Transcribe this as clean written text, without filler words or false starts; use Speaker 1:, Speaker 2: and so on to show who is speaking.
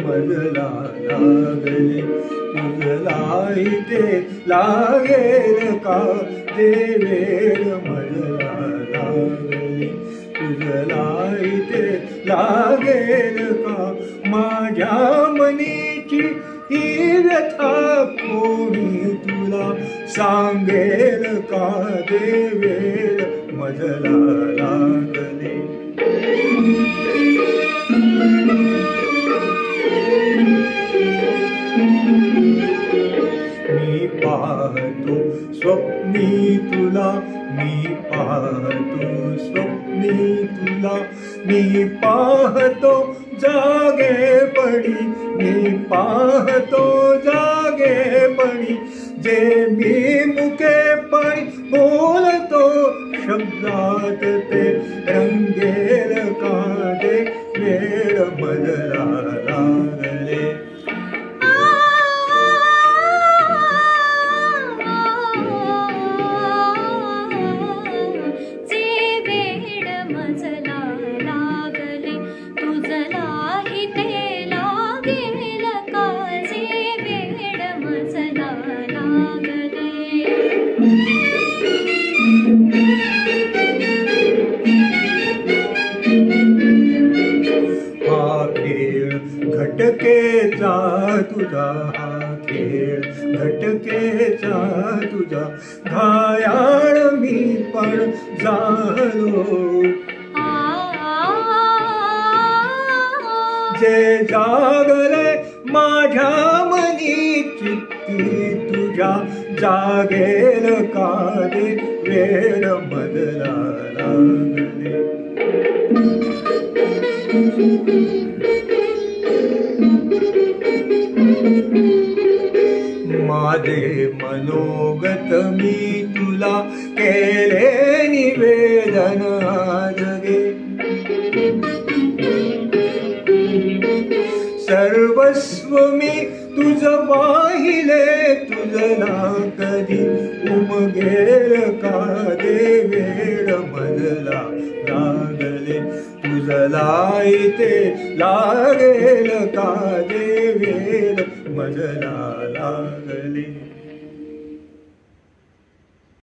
Speaker 1: मजला लागले तुझला इथे लागेल का जे वेळ मजला लागले तुझला इथे लागेल का माझ्या मनीची ही व्यथा कोणी तुला सांगेल का जे वेळ मजला लागले मी पाहतो स्वप्नी तुला मी पाहतो स्वप्नी तुला मी पाहतो जागेपणी मी पाहतो जागेपणी जे मी मुखेपणी बोलतो शब्दात ते रंगेल का दे वेळ मजला लागले हा खेळ घटकेचा तुझा हा खेळ घटकेचा तुझा घायाळ मी पण झालो जे जागले माझ्या मनी चित्ती तुझ्या जागेल का दे वेळ मजला लागले माझे मनोगत मी तुला केले निवेदन आजगे सर्वस्व मी तुझ पाहिले तुझला कधी उमगेल का दे वेळ मजला लागले तुझला इथे लागेल का दे वेळ मजला लागले